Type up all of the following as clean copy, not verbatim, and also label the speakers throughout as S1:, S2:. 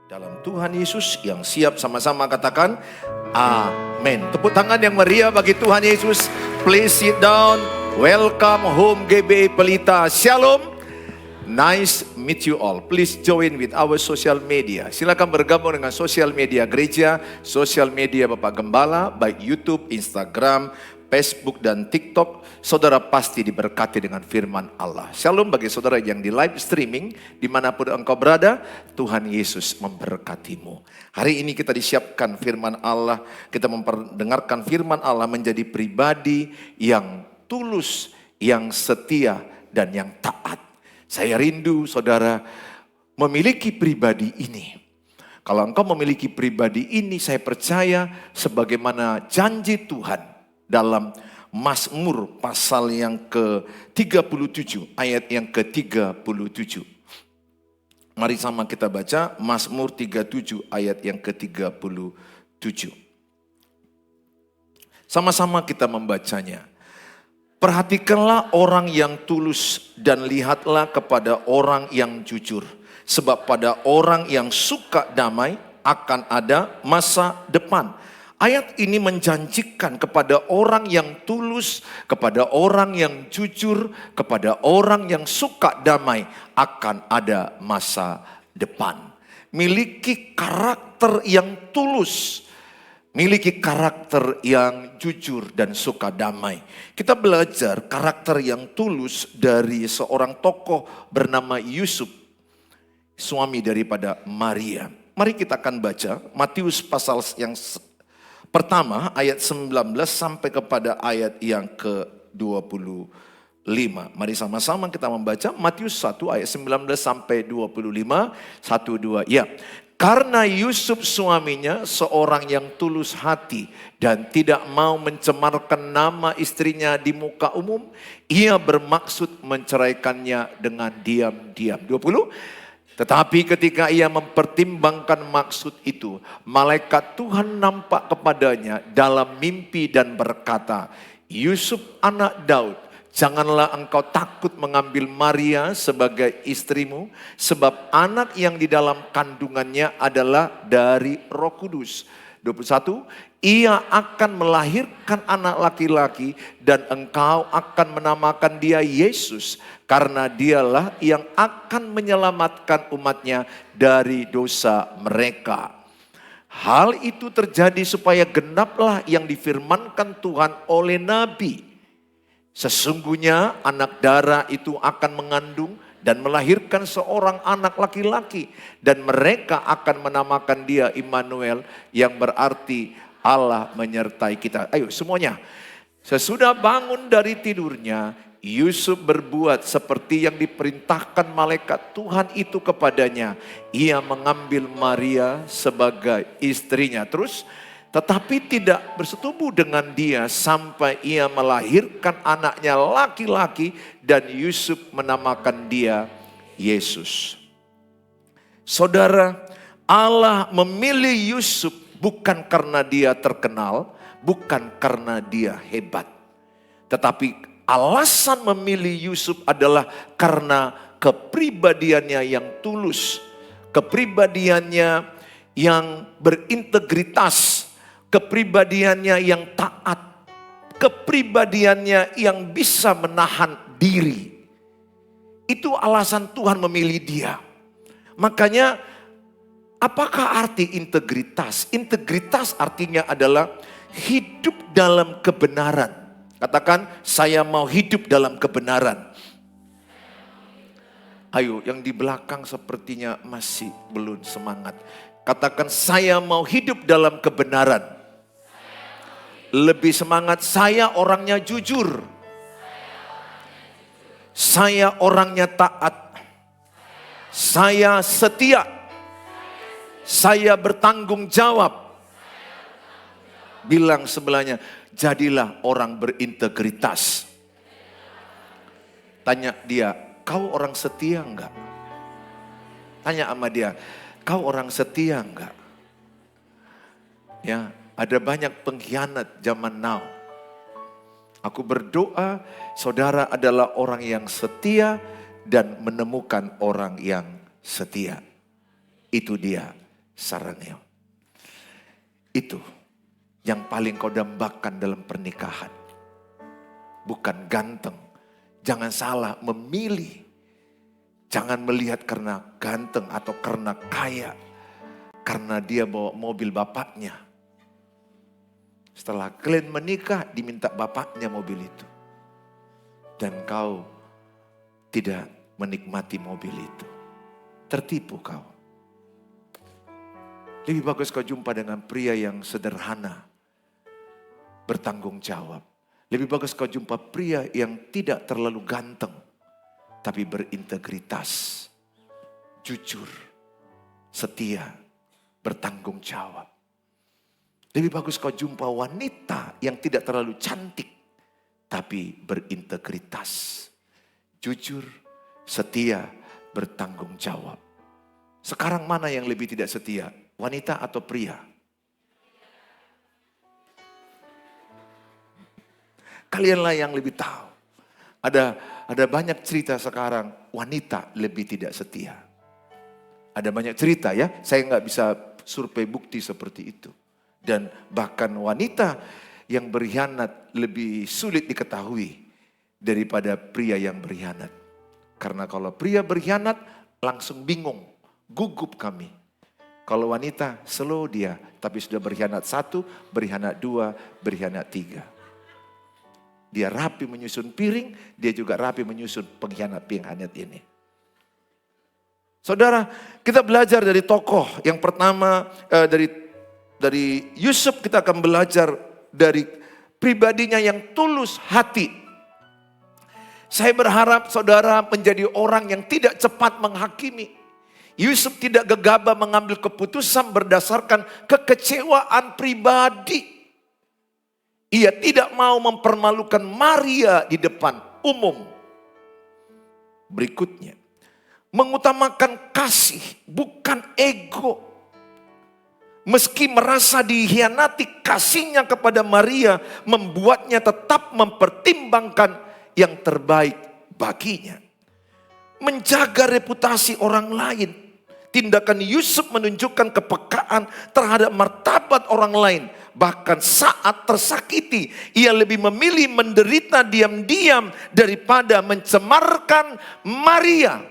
S1: dalam Tuhan Yesus yang siap sama-sama katakan amin. Tepuk tangan yang meriah bagi Tuhan Yesus. Please sit down. Welcome home GBI Pelita. Shalom. Nice meet you all. Please join with our social media. Silakan bergabung dengan sosial media gereja, sosial media Bapak Gembala, baik YouTube, Instagram, Facebook, dan TikTok. Saudara pasti diberkati dengan firman Allah. Shalom bagi saudara yang di live streaming, dimanapun engkau berada, Tuhan Yesus memberkatimu. Hari ini kita disiapkan firman Allah, kita memperdengarkan firman Allah menjadi pribadi yang tulus, yang setia, dan yang taat. Saya rindu saudara memiliki pribadi ini. Kalau engkau memiliki pribadi ini, saya percaya sebagaimana janji Tuhan dalam Mazmur pasal yang ke-37, ayat yang ke-37. Mari sama kita baca Mazmur 37 ayat yang ke-37. Sama-sama kita membacanya. Perhatikanlah orang yang tulus dan lihatlah kepada orang yang jujur. Sebab pada orang yang suka damai akan ada masa depan. Ayat ini menjanjikan kepada orang yang tulus, kepada orang yang jujur, kepada orang yang suka damai akan ada masa depan. Miliki karakter yang tulus. Miliki karakter yang jujur dan suka damai. Kita belajar karakter yang tulus dari seorang tokoh bernama Yusuf, suami daripada Maria. Mari kita akan baca Matius pasal yang pertama ayat 19 sampai kepada ayat yang ke-25. Mari sama-sama kita membaca Matius 1 ayat 19 sampai 25. 1, 2, ya. Karena Yusuf suaminya seorang yang tulus hati dan tidak mau mencemarkan nama istrinya di muka umum, ia bermaksud menceraikannya dengan diam-diam. 20. Tetapi ketika ia mempertimbangkan maksud itu, malaikat Tuhan nampak kepadanya dalam mimpi dan berkata, Yusuf anak Daud, janganlah engkau takut mengambil Maria sebagai istrimu, sebab anak yang di dalam kandungannya adalah dari Roh Kudus. 21, ia akan melahirkan anak laki-laki dan engkau akan menamakan dia Yesus, karena dialah yang akan menyelamatkan umatnya dari dosa mereka. Hal itu terjadi supaya genaplah yang difirmankan Tuhan oleh Nabi. Sesungguhnya anak darah itu akan mengandung dan melahirkan seorang anak laki-laki. Dan mereka akan menamakan dia Immanuel, yang berarti Allah menyertai kita. Ayo semuanya. Sesudah bangun dari tidurnya, Yusuf berbuat seperti yang diperintahkan malaikat Tuhan itu kepadanya. Ia mengambil Maria sebagai istrinya. Terus, tetapi tidak bersetubuh dengan dia sampai ia melahirkan anaknya laki-laki dan Yusuf menamakan dia Yesus. Saudara, Allah memilih Yusuf bukan karena dia terkenal, bukan karena dia hebat. Tetapi alasan memilih Yusuf adalah karena kepribadiannya yang tulus, kepribadiannya yang berintegritas, kepribadiannya yang taat, kepribadiannya yang bisa menahan diri. Itu alasan Tuhan memilih dia. Makanya apakah arti integritas? Integritas artinya adalah hidup dalam kebenaran. Katakan, saya mau hidup dalam kebenaran. Ayo, yang di belakang sepertinya masih belum semangat. Katakan, saya mau hidup dalam kebenaran. Lebih semangat, saya orangnya jujur. Saya orangnya taat. Saya setia. Saya bertanggung jawab. Bilang sebelahnya, jadilah orang berintegritas. Tanya dia, kau orang setia enggak? Tanya sama dia, kau orang setia enggak? Ya, ada banyak pengkhianat zaman now. Aku berdoa saudara adalah orang yang setia dan menemukan orang yang setia. Itu dia saraneo. Itu yang paling kau dambakan dalam pernikahan. Bukan ganteng. Jangan salah memilih. Jangan melihat karena ganteng atau karena kaya. Karena dia bawa mobil bapaknya. Setelah kalian menikah, diminta bapaknya mobil itu. Dan kau tidak menikmati mobil itu. Tertipu kau. Lebih bagus kau jumpa dengan pria yang sederhana. Bertanggung jawab. Lebih bagus kau jumpa pria yang tidak terlalu ganteng. Tapi berintegritas. Jujur. Setia. Bertanggung jawab. Lebih bagus kau jumpa wanita yang tidak terlalu cantik. Tapi berintegritas. Jujur, setia, bertanggung jawab. Sekarang mana yang lebih tidak setia? Wanita atau pria? Kalianlah yang lebih tahu. Ada banyak cerita sekarang wanita lebih tidak setia. Ada banyak cerita ya, saya nggak bisa survei bukti seperti itu. Dan bahkan wanita yang berkhianat lebih sulit diketahui daripada pria yang berkhianat. Karena kalau pria berkhianat langsung bingung, gugup kami. Kalau wanita slow dia, tapi sudah berkhianat 1, berkhianat 2, berkhianat 3. Dia rapi menyusun piring, dia juga rapi menyusun pengkhianat ini. Saudara, kita belajar dari tokoh yang pertama dari Yusuf, kita akan belajar dari pribadinya yang tulus hati. Saya berharap saudara menjadi orang yang tidak cepat menghakimi. Yusuf tidak gegabah mengambil keputusan berdasarkan kekecewaan pribadi. Ia tidak mau mempermalukan Maria di depan umum. Berikutnya, mengutamakan kasih bukan ego. Meski merasa dikhianati, kasihnya kepada Maria membuatnya tetap mempertimbangkan yang terbaik baginya. Menjaga reputasi orang lain. Tindakan Yusuf menunjukkan kepekaan terhadap martabat orang lain. Bahkan saat tersakiti, ia lebih memilih menderita diam-diam daripada mencemarkan Maria.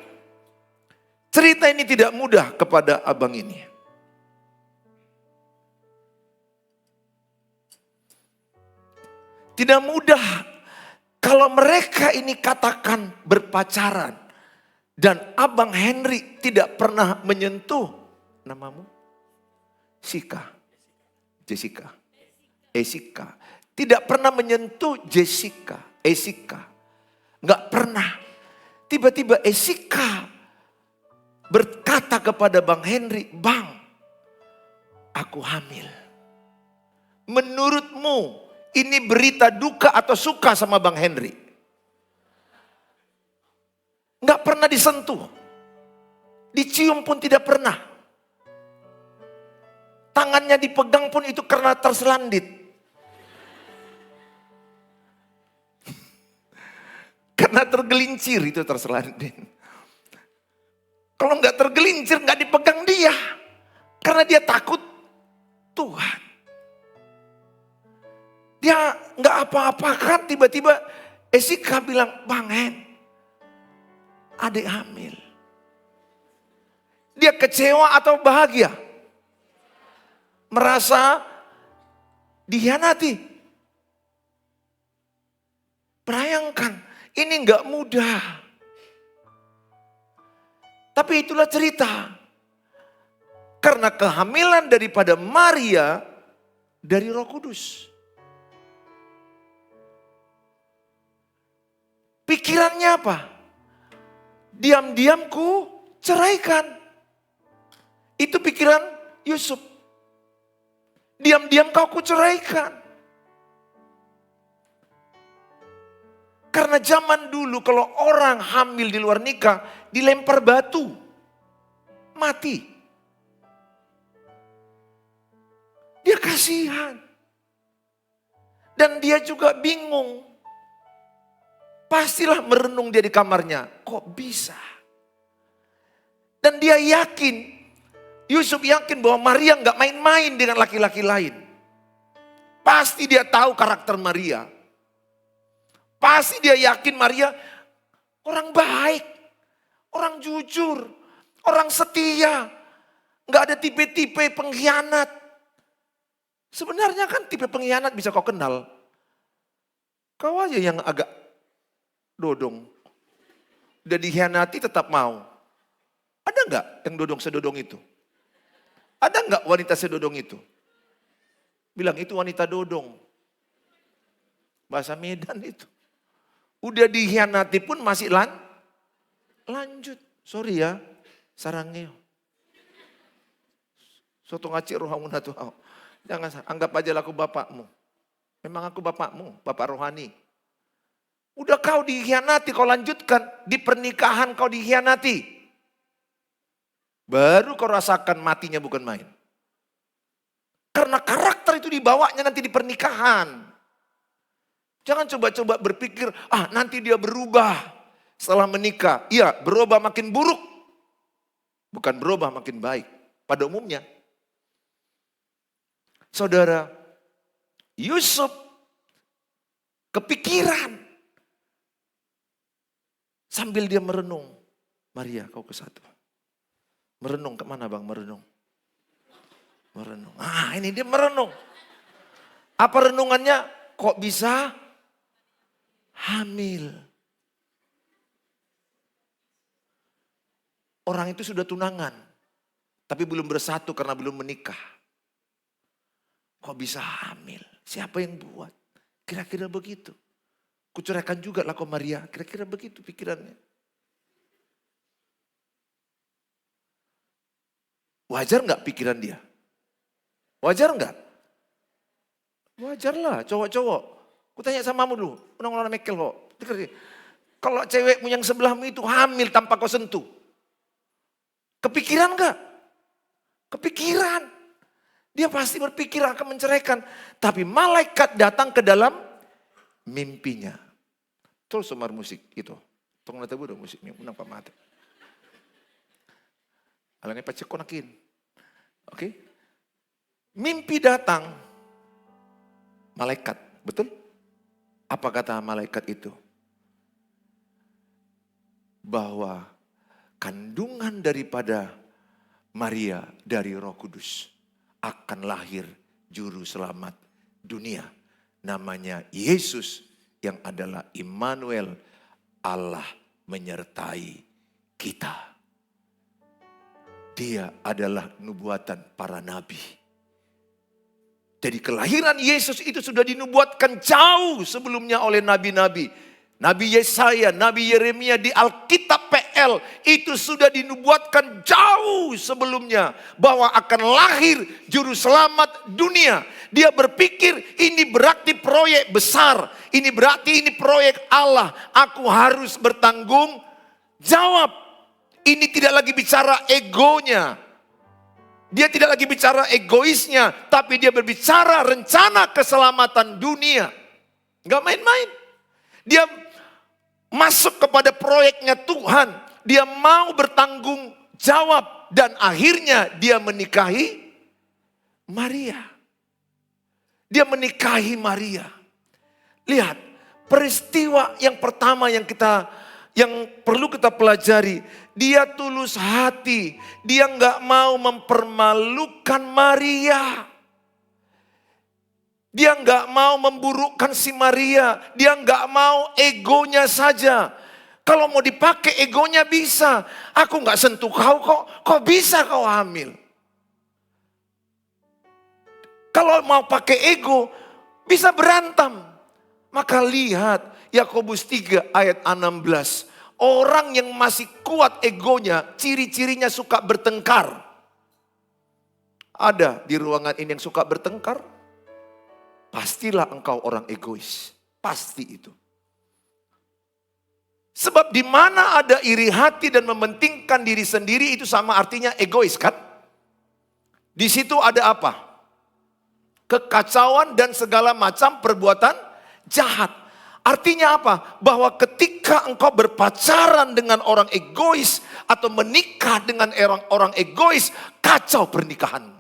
S1: Cerita ini tidak mudah kepada abang ini. Tidak mudah kalau mereka ini katakan berpacaran. Dan abang Henry tidak pernah menyentuh namamu? Jessica. Tidak pernah menyentuh Jessica. Enggak pernah. Tiba-tiba Jessica berkata kepada Bang Henry, "Bang, aku hamil. Menurutmu ini berita duka atau suka sama Bang Henry?" Enggak pernah disentuh. Dicium pun tidak pernah. Tangannya dipegang pun itu karena terselandit. Karena tergelincir itu terselandit. Kalau enggak tergelincir, enggak dipegang dia. Karena dia takut Tuhan. Dia enggak apa-apakan, tiba-tiba Jessica bilang, "Bang Hen, adik hamil." Dia kecewa atau bahagia? Merasa dikhianati. Bayangkan, ini enggak mudah. Tapi itulah cerita. Karena kehamilan daripada Maria dari Roh Kudus. Pikirannya apa? Diam-diam ku ceraikan. Itu pikiran Yusuf. Diam-diam kau ku ceraikan. Karena zaman dulu kalau orang hamil di luar nikah, dilempar batu. Mati. Dia kasihan. Dan dia juga bingung. Pastilah merenung dia di kamarnya. Kok bisa? Dan dia yakin Yusuf yakin bahwa Maria nggak main-main dengan laki-laki lain. Pasti dia tahu karakter Maria. Pasti dia yakin Maria orang baik, orang jujur, orang setia. Nggak ada tipe-tipe pengkhianat. Sebenarnya kan tipe pengkhianat bisa kau kenal. Kau aja yang agak dodong. Udah dikhianati tetap mau. Ada nggak yang dodong sedodong itu? Ada nggak wanita sedodong itu? Bilang itu wanita dodong. Bahasa Medan itu. Udah dikhianati pun masih lanjut. Sorry ya, sarangnya. Soto ngacik rohamuna tuh. Jangan anggap aja aku bapakmu. Memang aku bapakmu, bapak rohani. Udah kau dikhianati, kau lanjutkan. Di pernikahan kau dikhianati. Baru kau rasakan matinya bukan main. Karena karakter itu dibawanya nanti di pernikahan. Jangan coba-coba berpikir, nanti dia berubah setelah menikah. Iya, berubah makin buruk. Bukan berubah makin baik. Pada umumnya. Saudara, Yusuf kepikiran. Sambil dia merenung. Maria, kau ke satu. Merenung kemana bang? Merenung. Merenung. Ini dia merenung. Apa renungannya? Kok bisa hamil? Orang itu sudah tunangan. Tapi belum bersatu karena belum menikah. Kok bisa hamil? Siapa yang buat? Kira-kira begitu. Kuceraikan juga lah kau Maria. Kira-kira begitu pikirannya. Wajar nggak pikiran dia? Wajar nggak? Wajar lah cowok-cowok. Kutanya samamu dulu. Orang-orang mekel kok. Kalau cewekmu yang sebelahmu itu hamil tanpa kau sentuh. Kepikiran nggak? Kepikiran. Dia pasti berpikir akan menceraikan. Tapi malaikat datang ke dalam mimpinya. Terus semar musik itu. Tong nata budo musik ni unang pamate. Alangnya pacek konakin. Oke. Mimpi datang. Malaikat, betul? Apa kata malaikat itu? Bahwa kandungan daripada Maria dari Roh Kudus akan lahir juru selamat dunia. Namanya Yesus yang adalah Immanuel, Allah menyertai kita. Dia adalah nubuatan para nabi. Jadi kelahiran Yesus itu sudah dinubuatkan jauh sebelumnya oleh nabi-nabi. Nabi Yesaya, Nabi Yeremia di Alkitab PL itu sudah dinubuatkan jauh sebelumnya bahwa akan lahir juru selamat dunia. Dia berpikir ini berarti proyek besar, ini berarti ini proyek Allah. Aku harus bertanggung jawab. Ini tidak lagi bicara egonya. Dia tidak lagi bicara egoisnya, tapi dia berbicara rencana keselamatan dunia. Gak main-main. Dia masuk kepada proyeknya Tuhan. Dia mau bertanggung jawab. Dan akhirnya dia menikahi Maria. Dia menikahi Maria. Lihat, peristiwa yang pertama yang perlu kita pelajari. Dia tulus hati. Dia nggak mau mempermalukan Maria. Dia nggak mau memburukkan si Maria. Dia nggak mau egonya saja. Kalau mau dipakai egonya bisa. Aku nggak sentuh kau kok. Kok bisa kau hamil? Kalau mau pakai ego bisa berantem. Maka lihat Yakobus 3 ayat 16. Orang yang masih kuat egonya, ciri-cirinya suka bertengkar. Ada di ruangan ini yang suka bertengkar? Pastilah engkau orang egois. Pasti itu. Sebab di mana ada iri hati dan mementingkan diri sendiri itu sama artinya egois kan? Di situ ada apa? Kekacauan dan segala macam perbuatan jahat. Artinya apa? Bahwa ketika engkau berpacaran dengan orang egois atau menikah dengan orang egois, kacau pernikahan.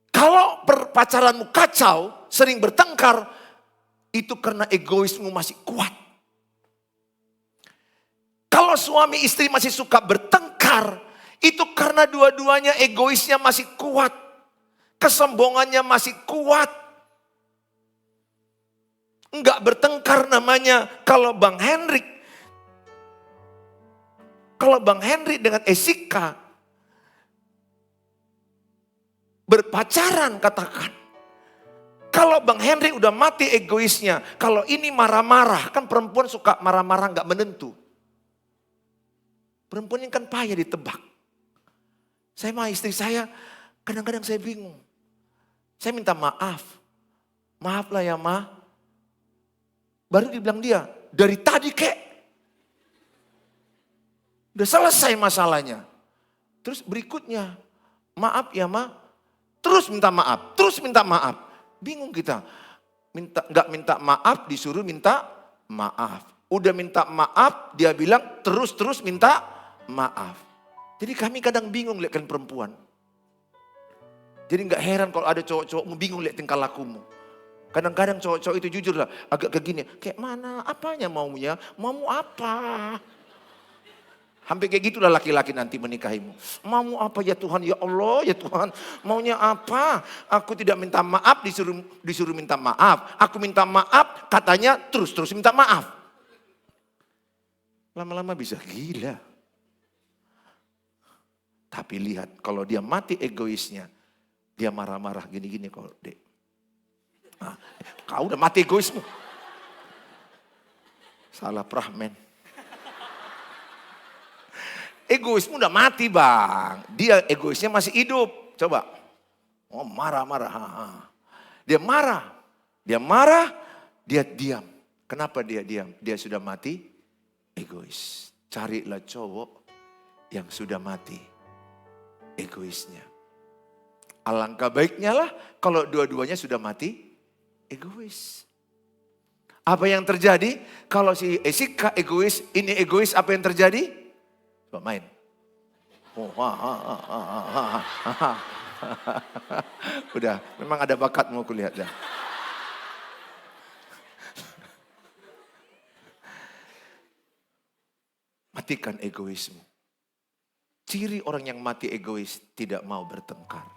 S1: Kalau pacaranmu kacau, sering bertengkar, itu karena egoismu masih kuat. Kalau suami istri masih suka bertengkar, itu karena dua-duanya egoisnya masih kuat. Kesombongannya masih kuat. Enggak bertengkar namanya. Kalau Bang Henry dengan Esika berpacaran katakan. Kalau Bang Henry udah mati egoisnya. Kalau ini marah-marah. Kan perempuan suka marah-marah gak menentu. Perempuan ini kan payah ditebak. Saya sama istri saya kadang-kadang saya bingung. Saya minta maaf. Maaflah ya Ma. Baru dibilang dia, dari tadi kek. Udah selesai masalahnya. Terus berikutnya, maaf ya Ma. Terus minta maaf, terus minta maaf. Bingung kita. Nggak minta maaf, disuruh minta maaf. Udah minta maaf, dia bilang terus minta maaf. Jadi kami kadang bingung lihatkan perempuan. Jadi nggak heran kalau ada cowok-cowokmu bingung lihat tingkah lakumu. Kadang-kadang cowok-cowok itu jujur lah, agak kegini. Kayak mana, apanya maunya, maumu apa? Hampir kayak gitulah laki-laki nanti menikahimu. Maumu apa ya Tuhan, ya Allah, ya Tuhan. Maunya apa? Aku tidak minta maaf, disuruh minta maaf. Aku minta maaf, katanya terus minta maaf. Lama-lama bisa gila. Tapi lihat, kalau dia mati egoisnya, dia marah-marah gini-gini kok, Dek. Nah, kau udah mati egoismu. Salah prahmen. Egoismu udah mati Bang. Dia egoisnya masih hidup. Coba. Oh marah-marah. Dia marah. Dia diam. Kenapa dia diam? Dia sudah mati egois. Carilah cowok yang sudah mati egoisnya. Alangkah baiknya lah kalau dua-duanya sudah mati egois. Apa yang terjadi kalau si Esika egois, ini egois, apa yang terjadi? Coba main. Udah, memang ada bakatmu aku lihat dah. Matikan egoismu. Ciri orang yang mati egois tidak mau bertengkar.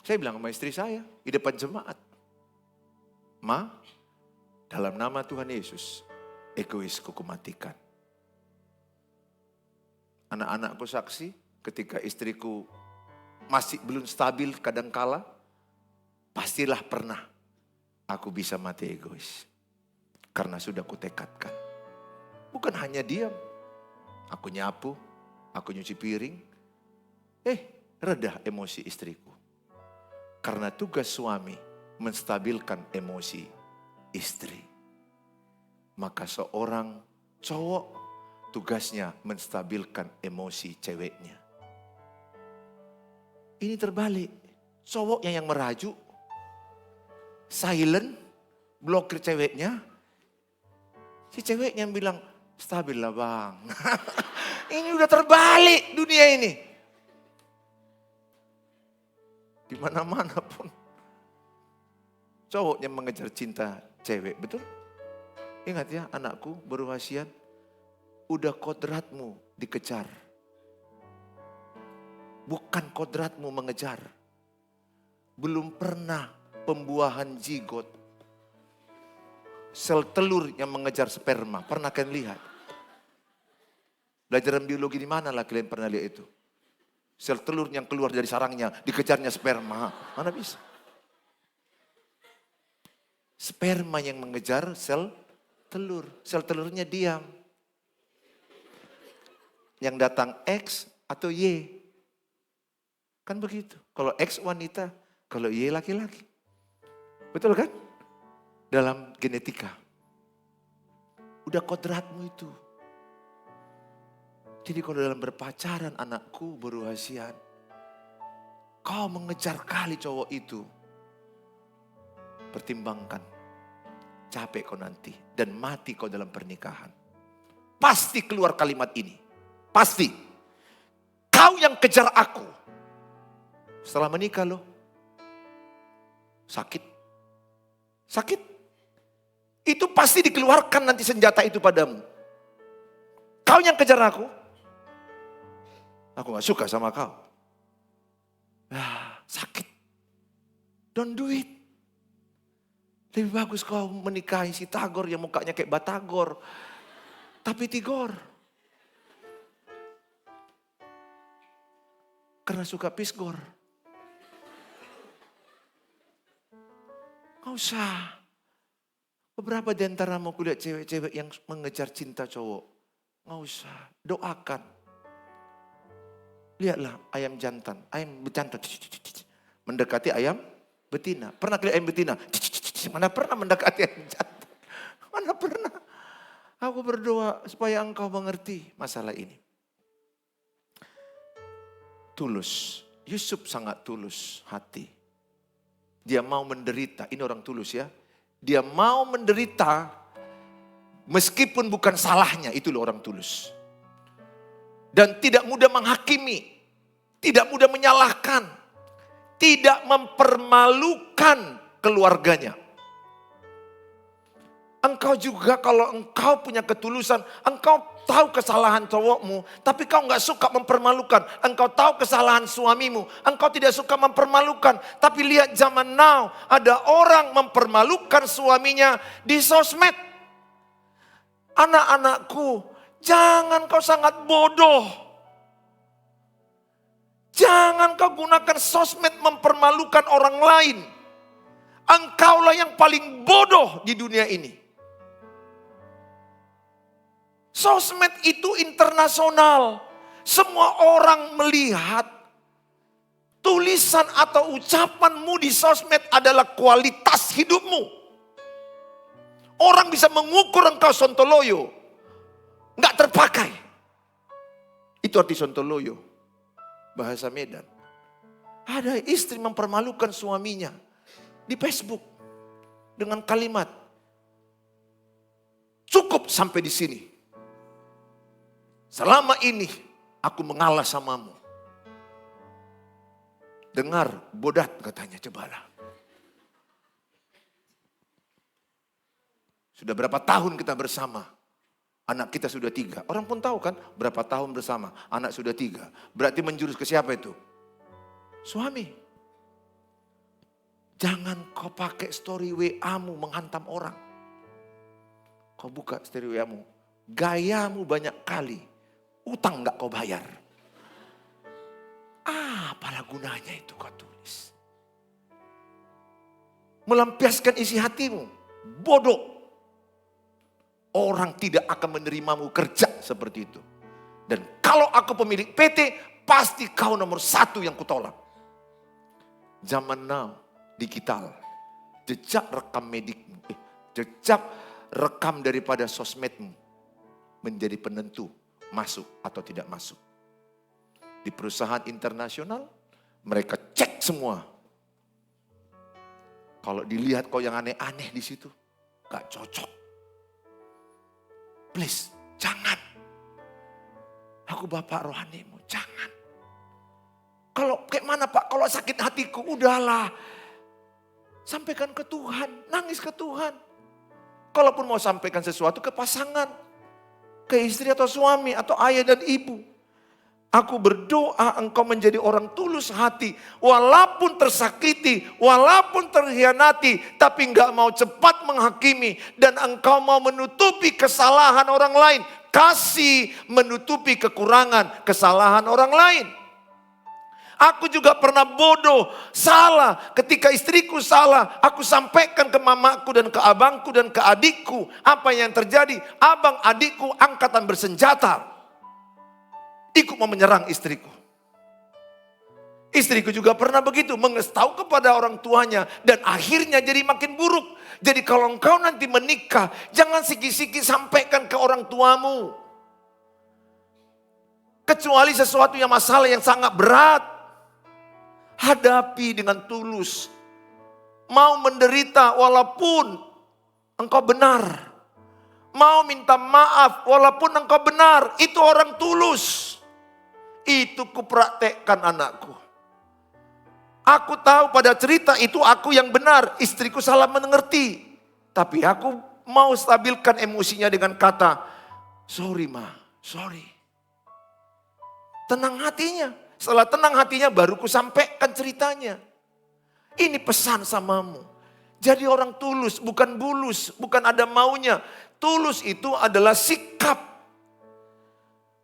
S1: Saya bilang sama istri saya di depan jemaat. Ma, dalam nama Tuhan Yesus, egoisku kumatikan. Anak-anakku saksi ketika istriku masih belum stabil kadangkala, pastilah pernah aku bisa mati egois. Karena sudah kutekadkan. Bukan hanya diam. Aku nyapu, aku nyuci piring. Reda emosi istriku. Karena tugas suami menstabilkan emosi istri. Maka seorang cowok tugasnya menstabilkan emosi ceweknya. Ini terbalik. Cowoknya yang merajuk, silent, blokir ceweknya. Si ceweknya yang bilang, stabil lah Bang. Ini udah terbalik dunia ini. Di mana-mana pun. Cowoknya mengejar cinta cewek, betul? Ingat ya anakku berwasiat, udah kodratmu dikejar. Bukan kodratmu mengejar. Belum pernah pembuahan zigot. Sel telur yang mengejar sperma, pernah kalian lihat? Pelajaran biologi di mana lah kalian pernah lihat itu? Sel telur yang keluar dari sarangnya, dikejarnya sperma. Mana bisa? Sperma yang mengejar sel telur. Sel telurnya diam. Yang datang X atau Y. Kan begitu. Kalau X wanita, kalau Y laki-laki. Betul kan? Dalam genetika. Udah kodratmu itu. Jadi kalau dalam berpacaran anakku berwasiat, kau mengejar kali cowok itu, pertimbangkan capek kau nanti dan mati kau dalam pernikahan. Pasti keluar kalimat ini. Pasti. Kau yang kejar aku. Setelah menikah loh. Sakit. Sakit. Itu pasti dikeluarkan nanti senjata itu padamu. Kau yang kejar aku. Aku gak suka sama kau. Sakit. Don't do it. Lebih bagus kau menikahi si Tagor yang mukanya kayak Batagor. Tapi Tigor. Karena suka Pisgor. Gak usah. Beberapa di antara mau kulihat cewek-cewek yang mengejar cinta cowok. Gak usah. Doakan. Lihatlah ayam jantan. Ayam bejantan. Mendekati ayam betina. Pernah lihat ayam betina? Mana pernah mendekati ayam jantan? Mana pernah? Aku berdoa supaya engkau mengerti masalah ini. Tulus. Yusuf sangat tulus hati. Dia mau menderita. Ini orang tulus ya. Dia mau menderita meskipun bukan salahnya. Itu loh orang tulus. Dan tidak mudah menghakimi. Tidak mudah menyalahkan. Tidak mempermalukan keluarganya. Engkau juga kalau engkau punya ketulusan, engkau tahu kesalahan cowokmu, tapi kau gak suka mempermalukan. Engkau tahu kesalahan suamimu, engkau tidak suka mempermalukan. Tapi lihat zaman now, ada orang mempermalukan suaminya di sosmed. Anak-anakku, jangan kau sangat bodoh. Jangan kau gunakan sosmed mempermalukan orang lain. Engkaulah yang paling bodoh di dunia ini. Sosmed itu internasional. Semua orang melihat tulisan atau ucapanmu di sosmed adalah kualitas hidupmu. Orang bisa mengukur engkau sontoloyo. Nggak terpakai. Itu arti sontoloyo. Bahasa Medan. Ada istri mempermalukan suaminya di Facebook. Dengan kalimat. Cukup sampai di sini. Selama ini aku mengalah samamu. Dengar bodat katanya, cobalah. Sudah berapa tahun kita bersama? Anak kita sudah 3. Orang pun tahu kan berapa tahun bersama. Anak sudah 3. Berarti menjurus ke siapa itu? Suami. Jangan kau pakai story WA-mu menghantam orang. Kau buka story WA-mu. Gayamu banyak kali. Utang gak kau bayar. Apalah gunanya itu kau tulis. Melampiaskan isi hatimu. Bodoh. Orang tidak akan menerimamu kerja seperti itu. Dan kalau aku pemilik PT, pasti kau nomor 1 yang kutolak. Zaman now, digital. Jejak rekam medikmu. Jejak rekam daripada sosmedmu. Menjadi penentu. Masuk atau tidak masuk. Di perusahaan internasional, mereka cek semua. Kalau dilihat kau yang aneh-aneh di situ, gak cocok. Please, jangan. Aku bapak rohanimu, jangan. Kalau kayak mana Pak, kalau sakit hatiku, udahlah. Sampaikan ke Tuhan, nangis ke Tuhan. Kalaupun mau sampaikan sesuatu ke pasangan, ke istri atau suami atau ayah dan ibu. Aku berdoa engkau menjadi orang tulus hati. Walaupun tersakiti, walaupun terhianati. Tapi enggak mau cepat menghakimi. Dan engkau mau menutupi kesalahan orang lain. Kasih menutupi kekurangan, kesalahan orang lain. Aku juga pernah bodoh, salah. Ketika istriku salah, aku sampaikan ke mamaku dan ke abangku dan ke adikku. Apa yang terjadi? Abang adikku angkatan bersenjata. Ikut mau menyerang istriku. Istriku juga pernah begitu, mengetahui kepada orang tuanya. Dan akhirnya jadi makin buruk. Jadi kalau engkau nanti menikah, jangan siki-siki sampaikan ke orang tuamu. Kecuali sesuatu yang masalah yang sangat berat. Hadapi dengan tulus. Mau menderita walaupun engkau benar. Mau minta maaf walaupun engkau benar. Itu orang tulus. Itu kupraktekkan anakku. Aku tahu pada cerita itu aku yang benar. Istriku salah mengerti. Tapi aku mau stabilkan emosinya dengan kata, sorry ma, sorry. Tenang hatinya. Setelah tenang hatinya baru ku sampaikan ceritanya. Ini pesan samamu. Jadi orang tulus, bukan bulus, bukan ada maunya. Tulus itu adalah sikap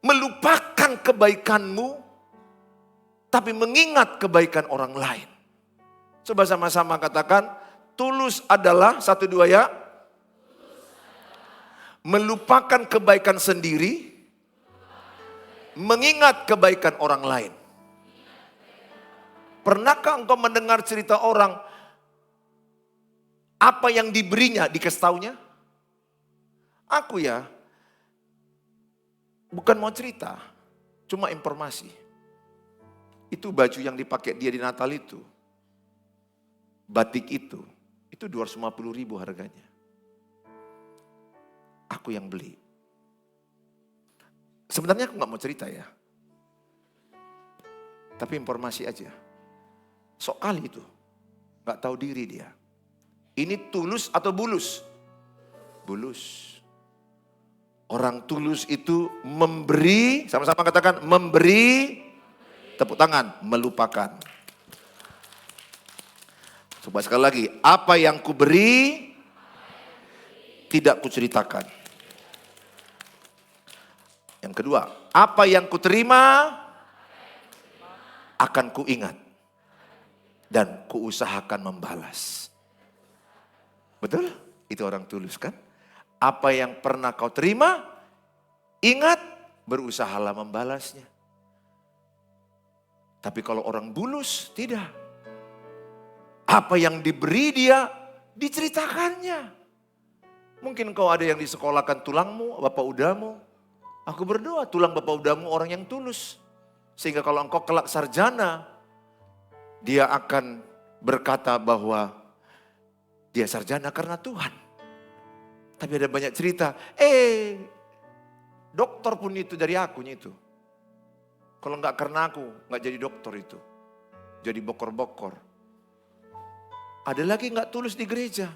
S1: melupakan kebaikanmu, tapi mengingat kebaikan orang lain. Coba sama-sama katakan, tulus adalah, 1, 2 ya. Melupakan kebaikan sendiri, mengingat kebaikan orang lain. Pernahkah engkau mendengar cerita orang, apa yang diberinya dikasih taunya? Aku ya, bukan mau cerita, cuma informasi. Itu baju yang dipakai dia di Natal itu, batik itu 250.000 harganya. Aku yang beli. Sebenarnya aku gak mau cerita ya, tapi informasi aja. Sok kali itu, gak tahu diri dia. Ini tulus atau bulus? Bulus. Orang tulus itu memberi, sama-sama katakan memberi, tepuk tangan, melupakan. Coba sekali lagi, apa yang kuberi, tidak kuceritakan. Yang kedua, apa yang kuterima, akan kuingat. Dan kuusahakan membalas. Betul? Itu orang tulus kan? Apa yang pernah kau terima, ingat, berusahalah membalasnya. Tapi kalau orang bulus, tidak. Apa yang diberi dia, diceritakannya. Mungkin kau ada yang disekolahkan tulangmu, bapak udamu. Aku berdoa tulang bapak udamu orang yang tulus. Sehingga kalau engkau kelak sarjana, dia akan berkata bahwa dia sarjana karena Tuhan. Tapi ada banyak cerita, dokter pun itu dari akunya itu. Kalau enggak karena aku, enggak jadi dokter itu. Jadi bokor-bokor. Ada lagi enggak tulus di gereja.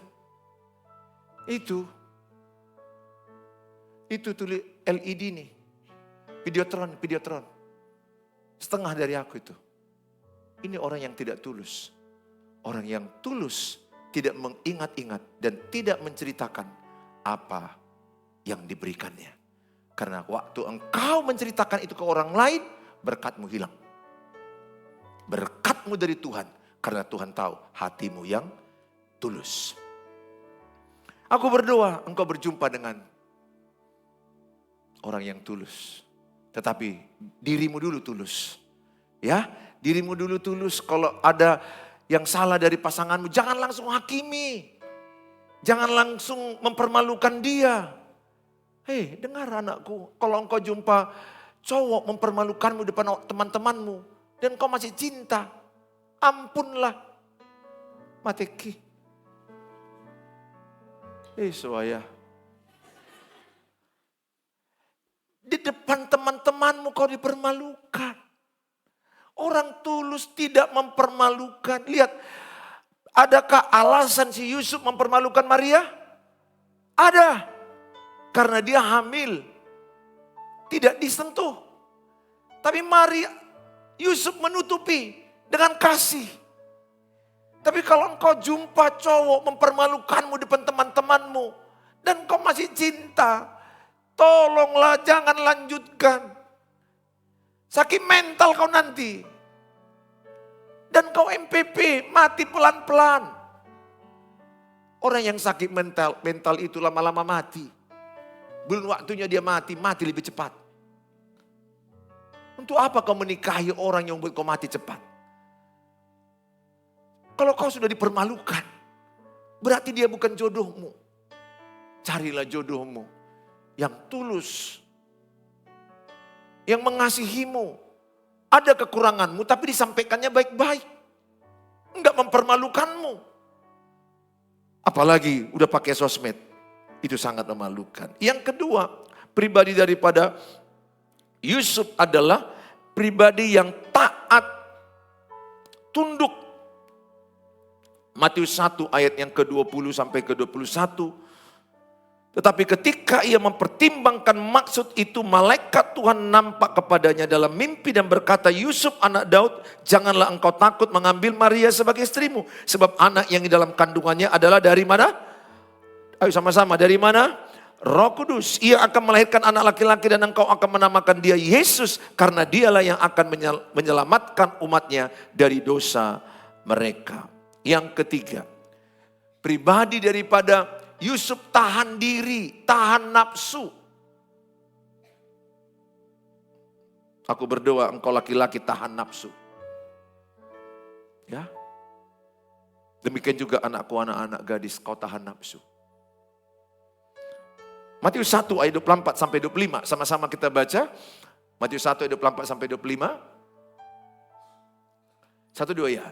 S1: Itu tulis LED nih. Videotron. Setengah dari aku itu. Ini orang yang tidak tulus. Orang yang tulus tidak mengingat-ingat dan tidak menceritakan apa yang diberikannya. Karena waktu engkau menceritakan itu ke orang lain, berkatmu hilang. Berkatmu dari Tuhan, karena Tuhan tahu hatimu yang tulus. Aku berdoa engkau berjumpa dengan orang yang tulus. Tetapi dirimu dulu tulus. Ya, dirimu dulu tulus. Kalau ada yang salah dari pasanganmu, jangan langsung hakimi. Jangan langsung mempermalukan dia. Hei, dengar anakku, kalau engkau jumpa cowok mempermalukanmu depan teman-temanmu dan kau masih cinta, ampunlah. Mateki. Soaya. Di depan teman-temanmu kau dipermalukan. Orang tulus tidak mempermalukan. Lihat, adakah alasan si Yusuf mempermalukan Maria? Ada. Karena dia hamil. Tidak disentuh. Tapi Maria, Yusuf menutupi dengan kasih. Tapi kalau engkau jumpa cowok mempermalukanmu depan teman-temanmu. Dan kau masih cinta. Tolonglah jangan lanjutkan. Sakit mental kau nanti. Dan kau MPP, mati pelan-pelan. Orang yang sakit mental itu lama-lama mati. Belum waktunya dia mati lebih cepat. Untuk apa kau menikahi orang yang membuat kau mati cepat? Kalau kau sudah dipermalukan, berarti dia bukan jodohmu. Carilah jodohmu yang tulus, yang mengasihimu. Ada kekuranganmu tapi disampaikannya baik-baik. Enggak mempermalukanmu. Apalagi udah pakai sosmed. Itu sangat memalukan. Yang kedua, pribadi daripada Yusuf adalah pribadi yang taat, tunduk. Matius 1 ayat yang ke-20 sampai ke-21. Tetapi ketika ia mempertimbangkan maksud itu, malaikat Tuhan nampak kepadanya dalam mimpi dan berkata, Yusuf anak Daud, janganlah engkau takut mengambil Maria sebagai istrimu. Sebab anak yang di dalam kandungannya adalah dari mana? Ayo sama-sama, dari mana? Roh Kudus. Ia akan melahirkan anak laki-laki dan engkau akan menamakan dia Yesus. Karena dialah yang akan menyelamatkan umatnya dari dosa mereka. Yang ketiga, pribadi daripada Yusuf tahan diri, tahan nafsu. Aku berdoa engkau laki-laki tahan nafsu. Ya. Demikian juga anakku, anak-anak gadis, kau tahan nafsu. Matius 1 ayat 24 sampai 25, sama-sama kita baca. Matius 1 ayat 24 sampai 25. 1-2 ya.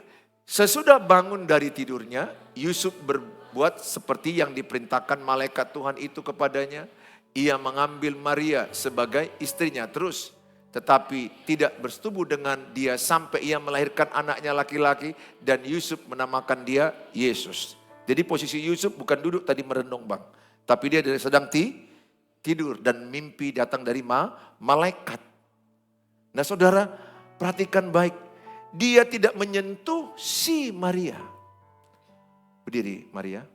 S1: Sesudah bangun dari tidurnya, Yusuf berbuat seperti yang diperintahkan malaikat Tuhan itu kepadanya. Ia mengambil Maria sebagai istrinya terus. Tetapi tidak bersetubuh dengan dia sampai ia melahirkan anaknya laki-laki. Dan Yusuf menamakan dia Yesus. Jadi posisi Yusuf bukan duduk tadi merenung bang. Tapi dia sedang tidur dan mimpi datang dari malaikat. Nah saudara, perhatikan baik. Dia tidak menyentuh si Maria. Berdiri Maria.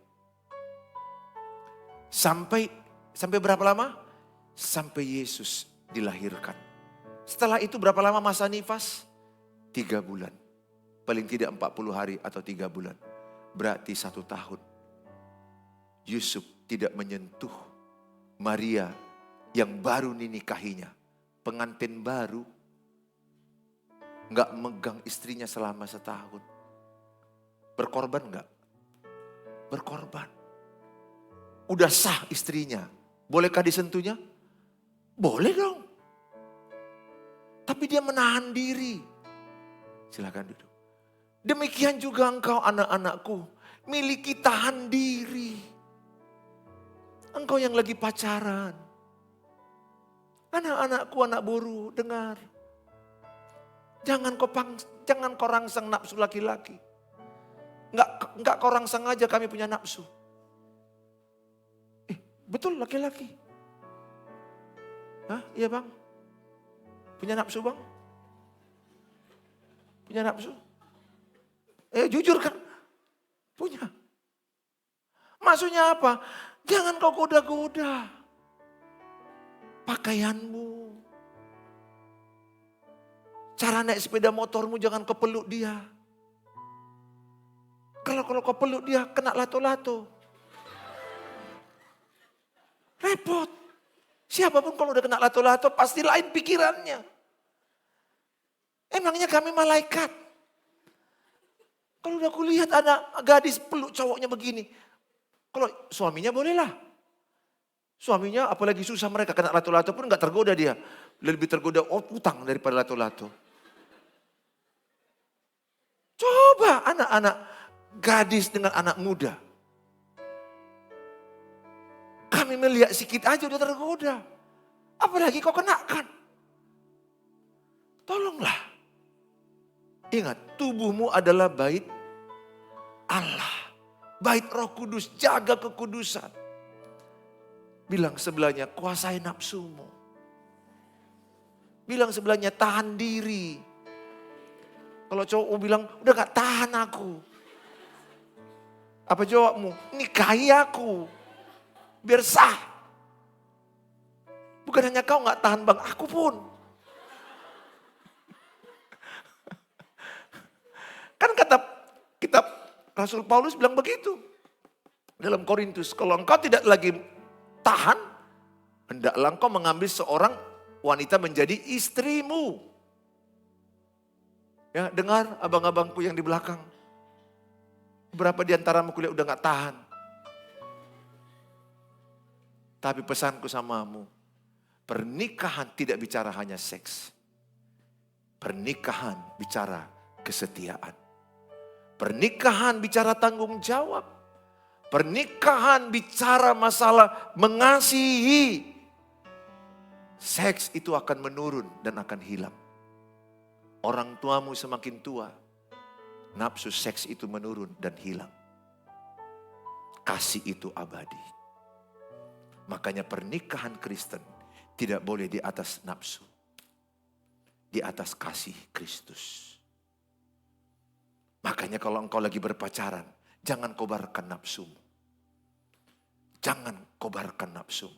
S1: Sampai berapa lama? Sampai Yesus dilahirkan. Setelah itu berapa lama masa nifas? 3 bulan. Paling tidak 40 hari atau 3 bulan. Berarti 1 tahun. Yusuf tidak menyentuh Maria yang baru dinikahinya. Pengantin baru. Enggak megang istrinya selama 1 tahun. Berkorban enggak? Berkorban. Udah sah istrinya. Bolehkah disentuhnya? Boleh dong. Tapi dia menahan diri. Silakan duduk. Demikian juga engkau anak-anakku. Miliki tahan diri. Engkau yang lagi pacaran. Anak-anakku, anak buru, dengar. Jangan kau rangsang nafsu laki-laki. Enggak kau rangsang aja kami punya nafsu. Betul laki-laki. Hah? Iya bang? Punya nafsu bang? Punya nafsu? Jujur kan? Punya. Maksudnya apa? Jangan kau goda-goda. Pakaianmu. Cara naik sepeda motormu jangan kau peluk dia. Kalau kau peluk dia kena lato-lato. Repot. Siapapun kalau udah kena lato-lato pasti lain pikirannya. Emangnya kami malaikat. Kalau udah kulihat ada gadis peluk cowoknya begini. Kalau suaminya bolehlah. Suaminya apalagi susah mereka kena lato-lato pun gak tergoda dia. Lebih tergoda utang daripada lato-lato. Coba anak-anak gadis dengan anak muda. Kami melihat sedikit aja udah tergoda. Apalagi kau kenakan. Tolonglah. Ingat, tubuhmu adalah bait Allah. Bait Roh Kudus, jaga kekudusan. Bilang sebelahnya, kuasai nafsumu. Bilang sebelahnya, tahan diri. Kalau cowokmu bilang, udah gak tahan aku. Apa jawabmu? Nikahi aku. Biar sah. Bukan hanya kau gak tahan bang, aku pun. Kan kata kitab Rasul Paulus bilang begitu. Dalam Korintus, kalau engkau tidak lagi tahan, hendaklah engkau mengambil seorang wanita menjadi istrimu. Ya, dengar abang-abangku yang di belakang. Berapa di antaramu kuliah udah gak tahan. Tapi pesanku samamu, pernikahan tidak bicara hanya seks. Pernikahan bicara kesetiaan. Pernikahan bicara tanggung jawab. Pernikahan bicara masalah mengasihi. Seks itu akan menurun dan akan hilang. Orang tuamu semakin tua, nafsu seks itu menurun dan hilang. Kasih itu abadi. Makanya pernikahan Kristen tidak boleh di atas nafsu. Di atas kasih Kristus. Makanya kalau engkau lagi berpacaran, jangan kobarkan nafsumu. Jangan kobarkan nafsumu.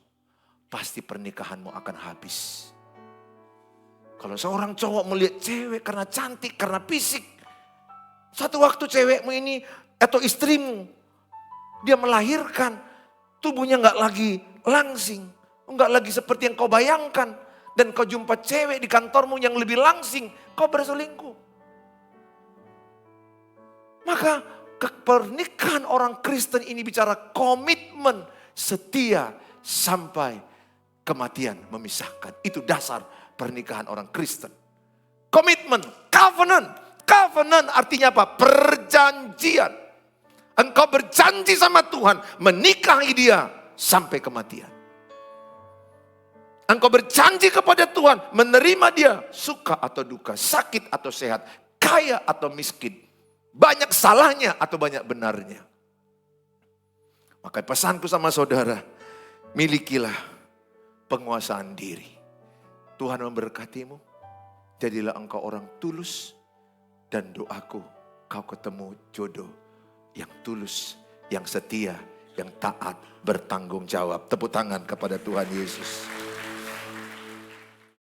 S1: Pasti pernikahanmu akan habis. Kalau seorang cowok melihat cewek karena cantik, karena fisik. Satu waktu cewekmu ini atau istrimu, dia melahirkan, tubuhnya nggak lagi langsing. Nggak lagi seperti yang kau bayangkan. Dan kau jumpa cewek di kantormu yang lebih langsing, kau berselingkuh. Maka pernikahan orang Kristen ini bicara komitmen setia sampai kematian memisahkan. Itu dasar pernikahan orang Kristen. Komitmen, covenant. Covenant artinya apa? Perjanjian. Engkau berjanji sama Tuhan menikahi dia sampai kematian. Engkau berjanji kepada Tuhan menerima dia suka atau duka, sakit atau sehat, kaya atau miskin, banyak salahnya atau banyak benarnya. Maka pesanku sama saudara, milikilah penguasaan diri. Tuhan memberkatimu, jadilah engkau orang tulus, dan doaku kau ketemu jodoh yang tulus, yang setia, yang taat, bertanggung jawab. Tepuk tangan kepada Tuhan Yesus.